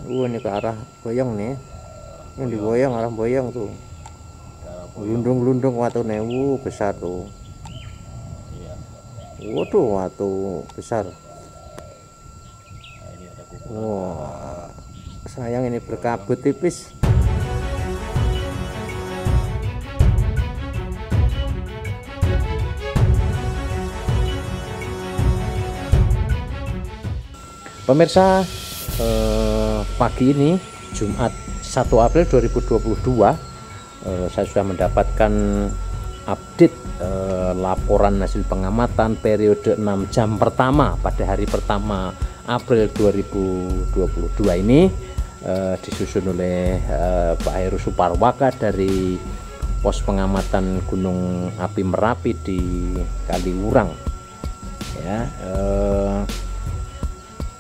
Ini ke arah Boyong nih. Yang di Boyong, arah Boyong tuh. Gelundung-gelundung watune, besar tuh. Iya. Waduh, watu besar. Nah, ini ada Wah, sayang ini berkabut tipis. Pemirsa, pagi ini Jumat 1 April 2022 saya sudah mendapatkan update laporan hasil pengamatan periode 6 jam pertama pada hari pertama April 2022 ini, disusun oleh Pak Heru Suparwaka dari pos pengamatan Gunung Api Merapi di Kaliurang. Ya,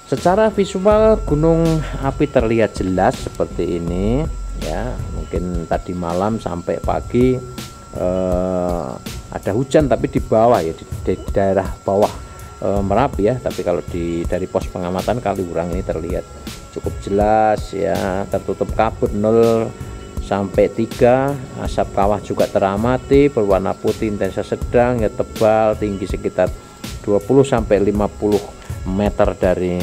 secara visual gunung api terlihat jelas seperti ini ya. Mungkin tadi malam sampai pagi ada hujan, tapi di bawah ya, di daerah bawah Merapi ya. Tapi kalau dari pos pengamatan Kaliurang ini terlihat cukup jelas ya, tertutup kabut 0 sampai 3. Asap kawah juga teramati, berwarna putih intensitas sedang ya, tebal, tinggi sekitar 20 sampai 50 meter dari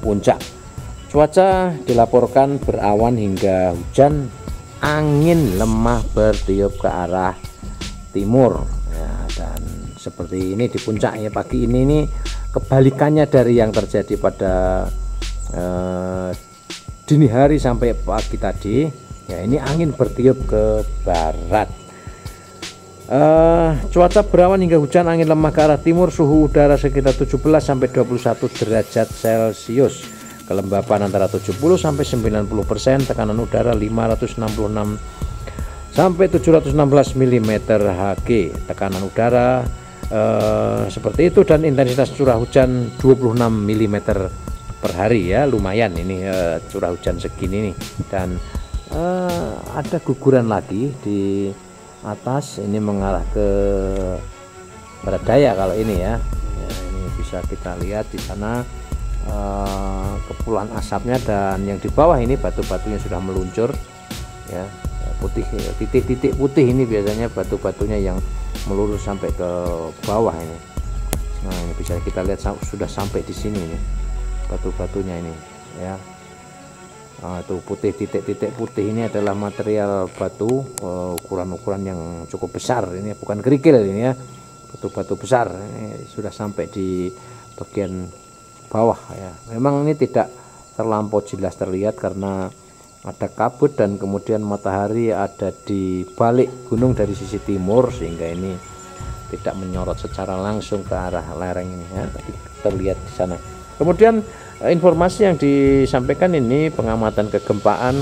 puncak. Cuaca dilaporkan berawan hingga hujan, angin lemah bertiup ke arah timur ya, dan seperti ini di puncak ya pagi ini kebalikannya dari yang terjadi pada dini hari sampai pagi tadi ya. Ini angin bertiup ke barat. Cuaca berawan hingga hujan, angin lemah ke arah timur, suhu udara sekitar 17 sampai 21 derajat Celcius, kelembapan antara 70 sampai 90%, tekanan udara 566 sampai 716 mm Hg, tekanan udara seperti itu, dan intensitas curah hujan 26 mm per hari ya, lumayan ini curah hujan segini nih. Dan ada guguran lagi di atas, ini mengarah ke barat daya kalau ini ya. Ini bisa kita lihat di sana kepulan asapnya, dan yang di bawah ini batu-batunya sudah meluncur ya, putih, titik-titik putih ini biasanya batu-batunya yang melurus sampai ke bawah ini. Nah, ini bisa kita lihat sudah sampai di sini nih batu-batunya ini ya. Itu putih, titik-titik putih ini adalah material batu ukuran-ukuran yang cukup besar. Ini bukan kerikil ini ya, batu-batu besar. Ini sudah sampai di bagian bawah ya. Memang ini tidak terlampau jelas terlihat karena ada kabut, dan kemudian matahari ada di balik gunung dari sisi timur, sehingga ini tidak menyorot secara langsung ke arah lereng ini ya, tapi terlihat di sana. Kemudian informasi yang disampaikan ini, pengamatan kegempaan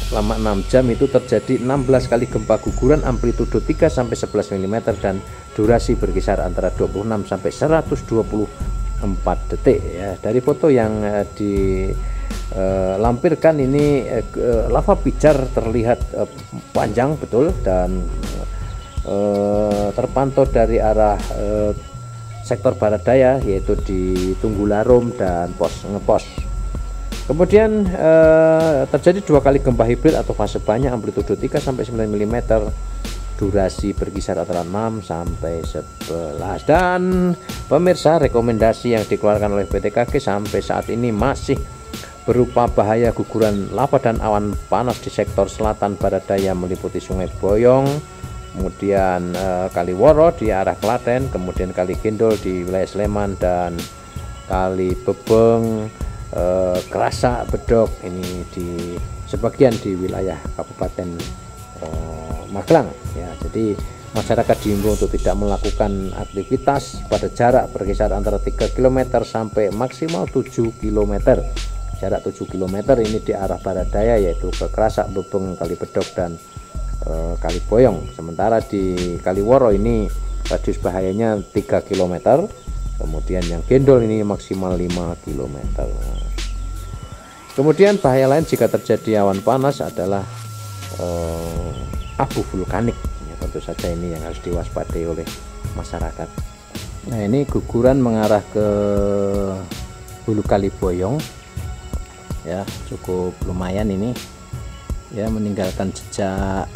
selama 6 jam itu terjadi 16 kali gempa guguran, amplitudo 3 sampai 11 mm dan durasi berkisar antara 26 sampai 124 detik ya. Dari foto yang dilampirkan ini lava pijar terlihat panjang betul, dan terpantau dari arah sektor barat daya, yaitu di Tunggularum dan ngepos. Kemudian terjadi 2 kali gempa hibrid atau fase banyak, amplitudo 3 sampai 9 mm, durasi berkisar antara 6 sampai 11. Dan pemirsa, rekomendasi yang dikeluarkan oleh BTKG sampai saat ini masih berupa bahaya guguran lava dan awan panas di sektor selatan barat daya meliputi Sungai Boyong, kemudian Kali Woro di arah Klaten, kemudian Kali Gendol di wilayah Sleman, dan Kali Bebeng, Kerasak, Bedok ini di sebagian di wilayah Kabupaten Magelang ya. Jadi masyarakat diimbau untuk tidak melakukan aktivitas pada jarak berkisar antara 3 km sampai maksimal 7 km. Jarak 7 km ini di arah barat daya, yaitu ke Kerasak, Bebeng, Kali Bedok, dan Kali Boyong. Sementara di Kali Woro ini radius bahayanya 3 km, kemudian yang Gendol ini maksimal 5 km. Kemudian bahaya lain jika terjadi awan panas adalah abu vulkanik ya, tentu saja ini yang harus diwaspadai oleh masyarakat. Nah, ini guguran mengarah ke Hulu Kali Boyong ya, cukup lumayan ini ya, meninggalkan jejak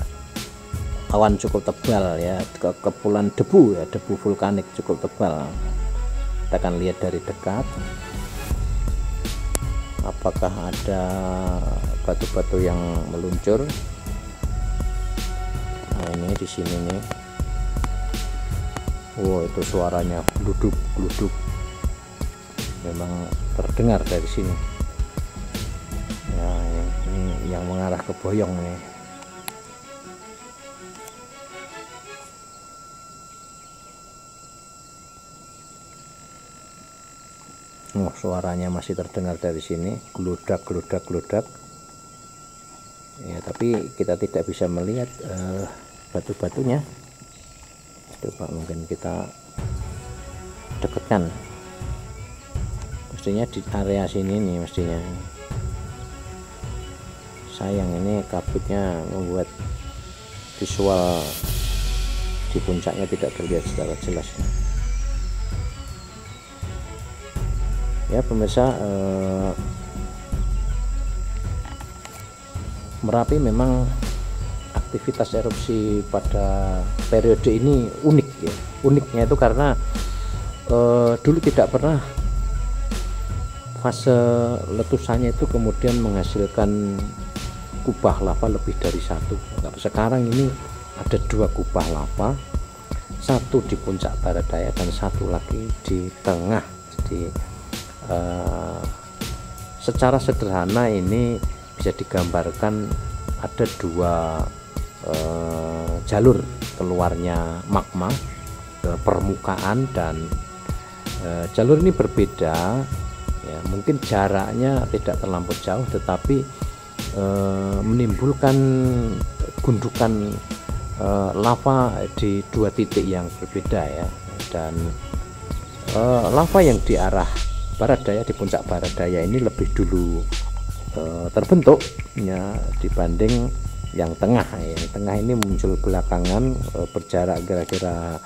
awan cukup tebal ya, kepulan debu ya, debu vulkanik cukup tebal. Kita akan lihat dari dekat apakah ada batu-batu yang meluncur. Nah, ini di sini nih. Wow, itu suaranya gluduk-gluduk, memang terdengar dari sini ya. Ini yang mengarah ke Boyong nih. Oh, suaranya masih terdengar dari sini, gludak gludak gludak ya, tapi kita tidak bisa melihat batu-batunya. Coba mungkin kita dekatkan, mestinya di area sini nih mestinya. Sayang ini kabutnya membuat visual di puncaknya tidak terlihat secara jelas ya pemirsa. Merapi memang aktivitas erupsi pada periode ini unik ya. Uniknya itu karena dulu tidak pernah fase letusannya itu kemudian menghasilkan kubah lava lebih dari satu. Sekarang ini ada 2 kubah lava, satu di puncak barat daya dan satu lagi di tengah. Jadi secara sederhana ini bisa digambarkan ada 2 jalur keluarnya magma ke permukaan, dan jalur ini berbeda ya, mungkin jaraknya tidak terlampau jauh tetapi menimbulkan gundukan lava di 2 titik yang berbeda ya. Dan lava yang di arah barat daya, di puncak barat daya ini lebih dulu terbentuk ya dibanding yang tengah. Yang tengah ini muncul belakangan, berjarak kira-kira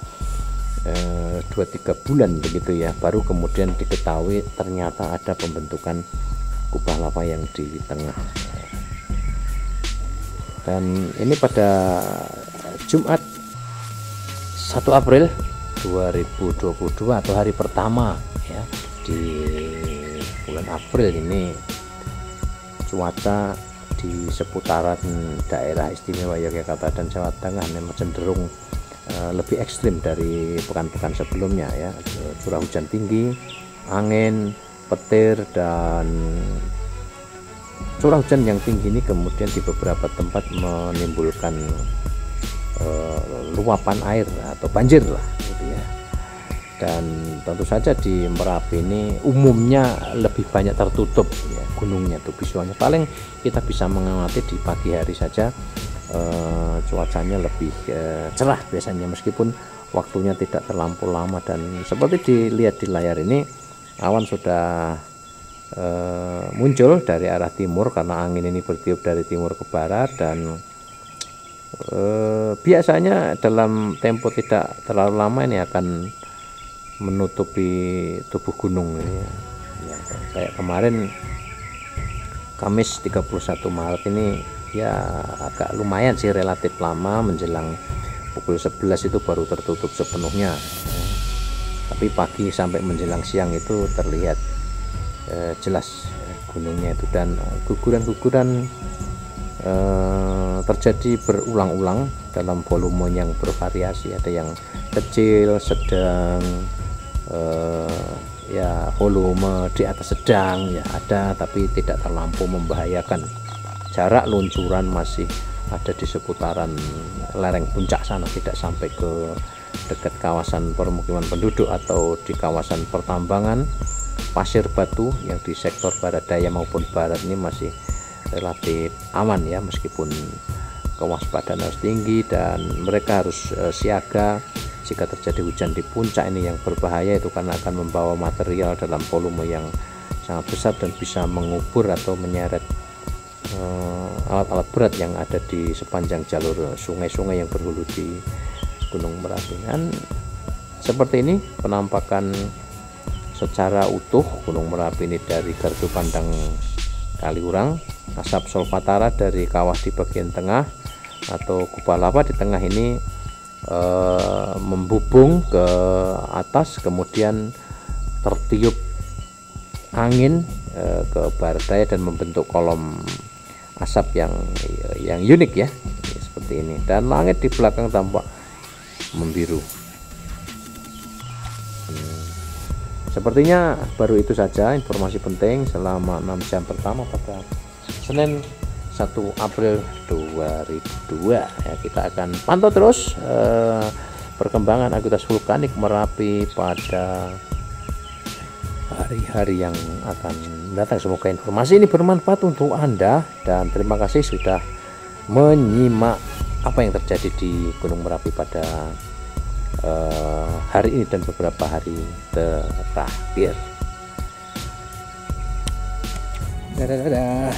2-3 bulan begitu ya, baru kemudian diketahui ternyata ada pembentukan kubah lava yang di tengah. Dan ini pada Jumat 1 April 2022 atau hari pertama ya di bulan April ini, cuaca di seputaran daerah istimewa Yogyakarta dan Jawa Tengah memang cenderung lebih ekstrim dari pekan-pekan sebelumnya ya. Curah hujan tinggi, angin, petir, dan curah hujan yang tinggi ini kemudian di beberapa tempat menimbulkan luapan air atau banjir lah gitu ya. Dan tentu saja di Merapi ini umumnya lebih banyak tertutup ya, gunungnya tuh visualnya. Paling kita bisa mengamati di pagi hari saja, cuacanya lebih cerah biasanya, meskipun waktunya tidak terlampau lama. Dan seperti dilihat di layar ini, awan sudah muncul dari arah timur karena angin ini bertiup dari timur ke barat. Dan biasanya dalam tempo tidak terlalu lama ini akan menutupi tubuh gunung ini ya. Kayak kemarin Kamis 31 Maret ini ya agak lumayan sih, relatif lama, menjelang pukul 11 itu baru tertutup sepenuhnya ya. Tapi pagi sampai menjelang siang itu terlihat jelas gunungnya itu, dan guguran-guguran terjadi berulang-ulang dalam volume yang bervariasi. Ada yang kecil, sedang, ya volume di atas sedang ya ada, tapi tidak terlampau membahayakan. Jarak luncuran masih ada di seputaran lereng puncak sana, tidak sampai ke dekat kawasan permukiman penduduk atau di kawasan pertambangan pasir batu yang di sektor barat daya maupun barat ini masih relatif aman ya, meskipun kewaspadaan harus tinggi dan mereka harus siaga jika terjadi hujan di puncak ini yang berbahaya itu, karena akan membawa material dalam volume yang sangat besar dan bisa mengubur atau menyeret alat-alat berat yang ada di sepanjang jalur sungai-sungai yang berhulu di Gunung Merapi. Dan seperti ini penampakan secara utuh Gunung Merapi ini dari gardu pandang Kaliurang. Asap solvatara dari kawah di bagian tengah atau kubah lava di tengah ini membubung ke atas, kemudian tertiup angin ke barat daya dan membentuk kolom asap yang unik ya, seperti ini. Dan langit di belakang tampak membiru. Sepertinya baru itu saja informasi penting selama 6 jam pertama pada Senin 1 April 2002 ya. Kita akan pantau terus perkembangan aktivitas vulkanik Merapi pada hari-hari yang akan datang. Semoga informasi ini bermanfaat untuk Anda, dan terima kasih sudah menyimak apa yang terjadi di Gunung Merapi pada hari ini dan beberapa hari terakhir. Dadah.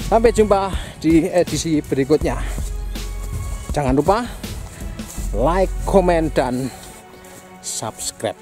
Sampai jumpa di edisi berikutnya. Jangan lupa like, komen, dan subscribe.